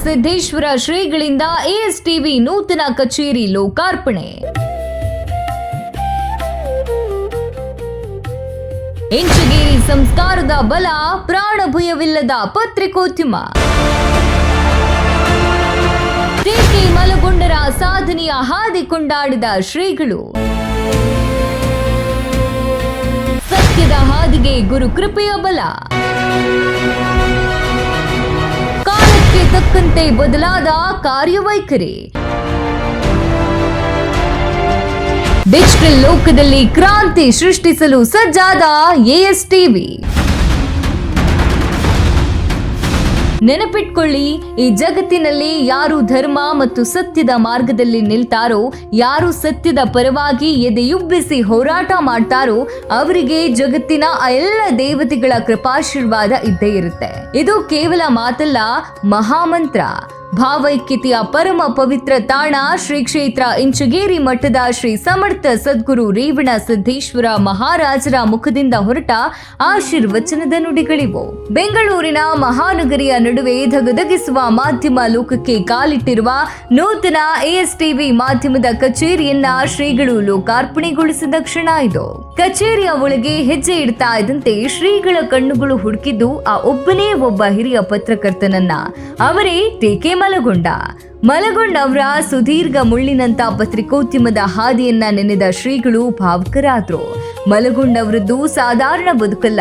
ಸಿದ್ದೇಶ್ವರ ಶ್ರೀಗಳಿಂದ ಎಎಸ್ಟಿವಿ ನೂತನ ಕಚೇರಿ ಲೋಕಾರ್ಪಣೆ. ಇಂಚಗೇರಿ ಸಂಸ್ಕಾರದ ಬಲ, ಪ್ರಾಣ ಭಯವಿಲ್ಲದ ಪತ್ರಿಕೋದ್ಯಮ. ಟಿಕೆ ಮಲಗೊಂಡರ ಸಾಧನೆಯ ಹಾದಿ ಕೊಂಡಾಡಿದ ಶ್ರೀಗಳು. ಸತ್ಯದ ಹಾದಿಗೆ ಗುರು ಕೃಪೆಯ ಬಲ. ಕಾಲಕ್ಕೆ ತಕ್ಕಂತೆ ಬದಲಾದ ಕಾರ್ಯವೈಖರಿ. ಡಿಜಿಟಲ್ ಲೋಕದಲ್ಲಿ ಕ್ರಾಂತಿ ಸೃಷ್ಟಿಸಲು ಸಜ್ಜಾದ ಎಎಸ್ಟಿವಿ. ನೆನಪಿಟ್ಕೊಳ್ಳಿ, ಈ ಜಗತ್ತಿನಲ್ಲಿ ಯಾರು ಧರ್ಮ ಮತ್ತು ಸತ್ಯದ ಮಾರ್ಗದಲ್ಲಿ ನಿಲ್ತಾರೋ, ಯಾರು ಸತ್ಯದ ಪರವಾಗಿ ಎದೆಯುಬ್ಬಿಸಿ ಹೋರಾಟ ಮಾಡ್ತಾರೋ ಅವರಿಗೆ ಜಗತ್ತಿನ ಎಲ್ಲ ದೇವತೆಗಳ ಕೃಪಾಶೀರ್ವಾದ ಇದ್ದೇ ಇರುತ್ತೆ. ಇದು ಕೇವಲ ಮಾತಲ್ಲ, ಮಹಾಮಂತ್ರ. ಭಾವೈಕ್ಯತೆಯ ಪರಮ ಪವಿತ್ರ ತಾಣ ಶ್ರೀ ಕ್ಷೇತ್ರ ಇಂಚಗೇರಿ ಮಠದ ಶ್ರೀ ಸಮರ್ಥ ಸದ್ಗುರು ರೇವಣ ಸಿದ್ದೇಶ್ವರ ಮಹಾರಾಜರ ಮುಖದಿಂದ ಹೊರಟ ಆಶೀರ್ವಚನದ ನುಡಿಗಳಿವು. ಬೆಂಗಳೂರಿನ ಮಹಾನಗರಿಯ ನಡುವೆ ಧಗಧಗಿಸುವ ಮಾಧ್ಯಮ ಲೋಕಕ್ಕೆ ಕಾಲಿಟ್ಟಿರುವ ನೂತನ ಎಎಸ್ಟಿವಿ ಮಾಧ್ಯಮದ ಕಚೇರಿಯನ್ನ ಶ್ರೀಗಳು ಲೋಕಾರ್ಪಣೆಗೊಳಿಸಿದ ಕ್ಷಣ ಇದು. ಕಚೇರಿಯ ಒಳಗೆ ಹೆಜ್ಜೆ ಇಡ್ತಾ ಇದ್ದಂತೆ ಶ್ರೀಗಳ ಕಣ್ಣುಗಳು ಹುಡುಕಿದ್ದು ಆ ಒಬ್ಬನೇ ಒಬ್ಬ ಹಿರಿಯ ಪತ್ರಕರ್ತನನ್ನ. ಅವರೇ ಟಿಕೆ ಮಲಗೊಂಡ ಅವರ ಸುದೀರ್ಘ ಮುಳ್ಳಿನಂತ ಪತ್ರಿಕೋದ್ಯಮದ ಹಾದಿಯನ್ನ ನೆನೆದ ಶ್ರೀಗಳು ಭಾವುಕರಾದ್ರು. ಮಲಗೊಂಡವರದ್ದು ಸಾಧಾರಣ ಬದುಕಲ್ಲ.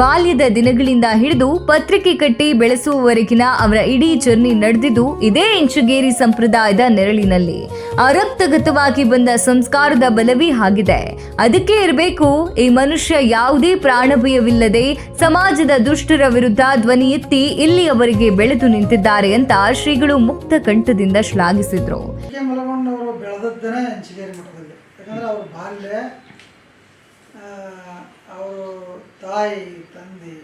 ಬಾಲ್ಯದ ದಿನಗಳಿಂದ ಹಿಡಿದು ಪತ್ರಿಕೆ ಕಟ್ಟಿ ಬೆಳೆಸುವವರೆಗಿನ ಅವರ ಇಡೀ ಜರ್ನಿ ನಡೆದಿದ್ದು ಇದೇ ಇಂಚಗೇರಿ ಸಂಪ್ರದಾಯದ ನೆರಳಿನಲ್ಲಿ. ರಕ್ತಗತವಾಗಿ ಬಂದ ಸಂಸ್ಕಾರದ ಬಲವೇ ಆಗಿದೆ. ಅದಕ್ಕೆ ಇರಬೇಕು ಈ ಮನುಷ್ಯ ಯಾವುದೇ ಪ್ರಾಣಭಯವಿಲ್ಲದೆ ಸಮಾಜದ ದುಷ್ಟರ ವಿರುದ್ಧ ಧ್ವನಿ ಎತ್ತಿ ಇಲ್ಲಿಯವರೆಗೆ ಬೆಳೆದು ನಿಂತಿದ್ದಾರೆ ಅಂತ ಶ್ರೀಗಳು ಮುಕ್ತ ಕಂಠದಿಂದ ಶ್ಲಾಘಿಸಿದ್ರು. ಮಲಗೊಂಡವರು ಬೆಳೆದದ್ದೇನೆ ಇಂಚಗೇರಿ ಮಠದಲ್ಲಿ. ಯಾಕಂದ್ರೆ ಅವ್ರ ಬಾಲ್ಯ, ಅವರು ತಾಯಿ ತಂದೆ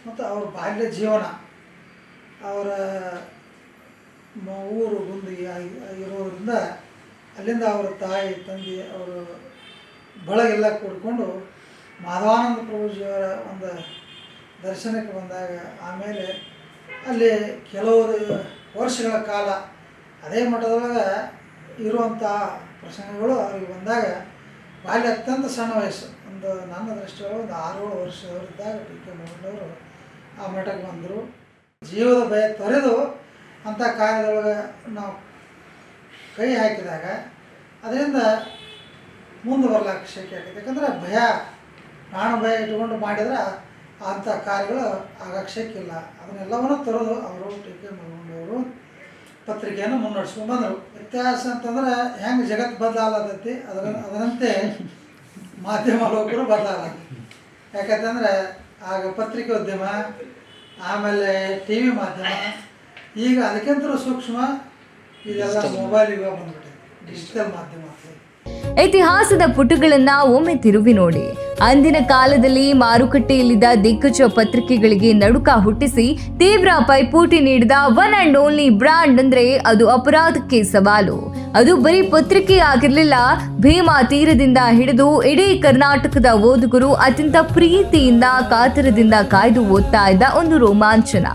ಮತ್ತು ಅವ್ರ ಬಾಲ್ಯ ಜೀವನ, ಅವರ ಊರು ಗುಂದಿಗೆ ಇರೋದ್ರಿಂದ ಅಲ್ಲಿಂದ ಅವರ ತಾಯಿ ತಂದೆ ಅವರು ಬಳಗೆಲ್ಲ ಕೂಡಿಕೊಂಡು ಮಾಧವಾನಂದ ಪ್ರಭುಜಿಯವರ ಒಂದು ದರ್ಶನಕ್ಕೆ ಬಂದಾಗ, ಆಮೇಲೆ ಅಲ್ಲಿ ಕೆಲವು ವರ್ಷಗಳ ಕಾಲ ಅದೇ ಮಠದೊಳಗೆ ಇರುವಂಥ ಪ್ರಸಂಗಗಳು ಅವ್ರಿಗೆ ಬಂದಾಗ ಬಾಲ್ಯ ಅತ್ಯಂತ ಸಣ್ಣ ವಯಸ್ಸು, ಒಂದು ನನ್ನ ದೃಷ್ಟಿಯೊಳಗೆ ಒಂದು 6-7 ವರ್ಷದವರಿದ್ದಾಗ ಟಿಕೆ ಮಲಗೊಂಡವರು ಆ ಮಠಕ್ಕೆ ಬಂದರು. ಜೀವದ ಭಯ ತೊರೆದು ಅಂಥ ಕಾರ್ಯದೊಳಗೆ ನಾವು ಕೈ ಹಾಕಿದಾಗ ಅದರಿಂದ ಮುಂದೆ ಬರ್ಲಿಕ್ಕೆ ಶಕ್ಯ ಆಗಿದೆ. ಯಾಕಂದರೆ ಭಯ, ಪ್ರಾಣ ಭಯ ಇಟ್ಕೊಂಡು ಮಾಡಿದ್ರೆ ಅಂಥ ಕಾರ್ಯಗಳು ಆಗಕ್ಕೆ ಶಕ್ಯ ಇಲ್ಲ. ಅದನ್ನೆಲ್ಲವನ್ನೂ ತೊರೆದು ಅವರು ಟಿಕೆ ಮಲಗೊಂಡವರು ಪತ್ರಿಕೆಯನ್ನು ಮುನ್ನಡೆಸ್ಕೊಂಡು ಬಂದರು. ವ್ಯತ್ಯಾಸ ಅಂತಂದ್ರೆ ಹೆಂಗೆ ಜಗತ್ತು ಬದಲಾಗತೈತಿ ಅದರಂತೆ ಮಾಧ್ಯಮ ಲೋಕರು ಬದಲಾಗತ್ತೆ. ಯಾಕಂತಂದರೆ ಆಗ ಪತ್ರಿಕೋದ್ಯಮ, ಆಮೇಲೆ ಟಿ ವಿ ಮಾಧ್ಯಮ, ಈಗ ಅದಕ್ಕಿಂತಲೂ ಸೂಕ್ಷ್ಮ ಇದೆಲ್ಲ ಮೊಬೈಲ್ ಯುಗ ಬಂದ್ಬಿಟ್ಟೆ, ಡಿಜಿಟಲ್ ಮಾಧ್ಯಮ. ಇತಿಹಾಸದ ಪುಟಗಳನ್ನ ಒಮ್ಮೆ ತಿರುವಿ ನೋಡಿ. ಅಂದಿನ ಕಾಲದಲ್ಲಿ ಮಾರುಕಟ್ಟೆಯಲ್ಲಿದ್ದ ದಿಗ್ಗಜ ಪತ್ರಿಕೆಗಳಿಗೆ ನಡುಕ ಹುಟ್ಟಿಸಿ ತೀವ್ರ ಪೈಪೋಟಿ ನೀಡಿದ ಒನ್ ಅಂಡ್ ಓನ್ಲಿ ಬ್ರ್ಯಾಂಡ್ ಅಂದ್ರೆ ಅದು ಅಪರಾಧಕ್ಕೆ ಸವಾಲು. ಅದು ಬರೀ ಪತ್ರಿಕೆ ಆಗಿರಲಿಲ್ಲ, ಭೀಮಾ ತೀರದಿಂದ ಹಿಡಿದು ಇಡೀ ಕರ್ನಾಟಕದ ಓದುಗರು ಅತ್ಯಂತ ಪ್ರೀತಿಯಿಂದ ಕಾತರದಿಂದ ಕಾಯ್ದು ಓದ್ತಾ ಇದ್ದ ಒಂದು ರೋಮಾಂಚನ.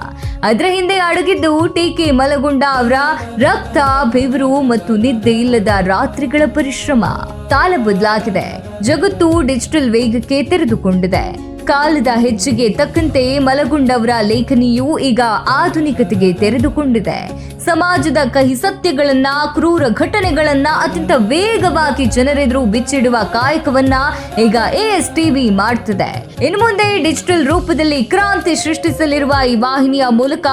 ಅದರ ಹಿಂದೆ ಅಡಗಿದ್ದು ಟಿಕೆ ಮಲಗೊಂಡ ಅವರ ರಕ್ತ, ಬೆವರು ಮತ್ತು ನಿದ್ದೆ ಇಲ್ಲದ ರಾತ್ರಿಗಳ ಪರಿಶ್ರಮ. ಕಾಲ ಬದಲಾಗಿದೆ, ಜಗತ್ತು ಡಿಜಿಟಲ್ ವೇಗಕ್ಕೆ ತೆರೆದುಕೊಂಡಿದೆ. ಕಾಲದ ಹೆಜ್ಜೆಗೆ ತಕ್ಕಂತೆ ಮಲಗೊಂಡವರ ಲೇಖನಿಯು ಈಗ ಆಧುನಿಕತೆಗೆ ತೆರೆದುಕೊಂಡಿದೆ. ಸಮಾಜದ ಕಹಿ ಸತ್ಯಗಳನ್ನ, ಕ್ರೂರ ಘಟನೆಗಳನ್ನ ಅತ್ಯಂತ ವೇಗವಾಗಿ ಜನರೆದುರು ಬಿಚ್ಚಿಡುವ ಕಾಯಕವನ್ನ ಈಗ ಎಎಸ್ಟಿವಿ ಮಾಡ್ತಿದೆ. ಇನ್ನು ಮುಂದೆ ಡಿಜಿಟಲ್ ರೂಪದಲ್ಲಿ ಕ್ರಾಂತಿ ಸೃಷ್ಟಿಸಲಿರುವ ಈ ವಾಹಿನಿಯ ಮೂಲಕ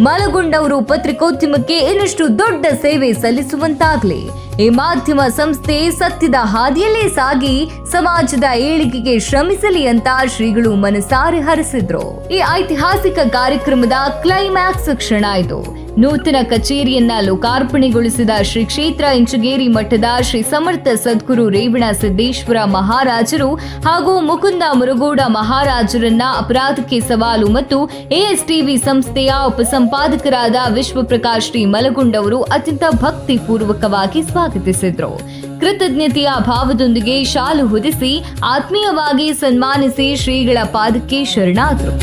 ಮಲಗೊಂಡವರು ಪತ್ರಿಕೋದ್ಯಮಕ್ಕೆ ಇನ್ನಷ್ಟು ದೊಡ್ಡ ಸೇವೆ ಸಲ್ಲಿಸುವಂತಾಗ್ಲಿ. ಈ ಮಾಧ್ಯಮ ಸಂಸ್ಥೆ ಸತ್ಯದ ಹಾದಿಯಲ್ಲೇ ಸಾಗಿ ಸಮಾಜದ ಏಳಿಗೆಗೆ ಶ್ರಮಿಸಲಿ ಅಂತ ಶ್ರೀಗಳು ಮನಸಾರೆ ಹರಸಿದ್ರು. ಈ ಐತಿಹಾಸಿಕ ಕಾರ್ಯಕ್ರಮದ ಕ್ಲೈಮ್ಯಾಕ್ಸ್ ಕ್ಷಣ ಇದು. ನೂತನ ಕಚೇರಿಯನ್ನ ಲೋಕಾರ್ಪಣೆಗೊಳಿಸಿದ ಶ್ರೀ ಕ್ಷೇತ್ರ ಇಂಚಗೇರಿ ಮಠದ ಶ್ರೀ ಸಮರ್ಥ ಸದ್ಗುರು ರೇವಣ ಸಿದ್ದೇಶ್ವರ ಮಹಾರಾಜರು ಹಾಗೂ ಮುಕುಂದ ಮುರುಗೋಡ ಮಹಾರಾಜರನ್ನ ಅಪರಾಧಕ್ಕೆ ಸವಾಲು ಮತ್ತು ಎಎಸ್ಟಿವಿ ಸಂಸ್ಥೆಯ ಉಪಸಂಪಾದಕರಾದ ವಿಶ್ವಪ್ರಕಾಶ್ ಟಿ ಮಲಗೊಂಡವರು ಅತ್ಯಂತ ಭಕ್ತಿ ಪೂರ್ವಕವಾಗಿ ಸ್ವಾಗತಿಸಿದ್ರು. ಕೃತಜ್ಞತೆಯ ಭಾವದೊಂದಿಗೆ ಶಾಲು ಹೊದಿಸಿ ಆತ್ಮೀಯವಾಗಿ ಸನ್ಮಾನಿಸಿ ಶ್ರೀಗಳ ಪಾದಕ್ಕೆ ಶರಣಾದರು.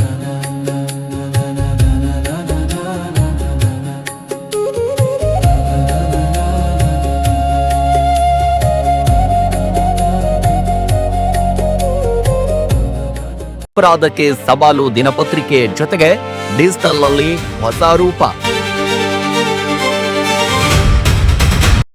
ಅಪರಾಧಕ್ಕೆ ಸವಾಲು ದಿನಪತ್ರಿಕೆ ಜೊತೆಗೆ ಡಿಜಿಟಲ್ ನಲ್ಲಿ ಹೊಸ ರೂಪ.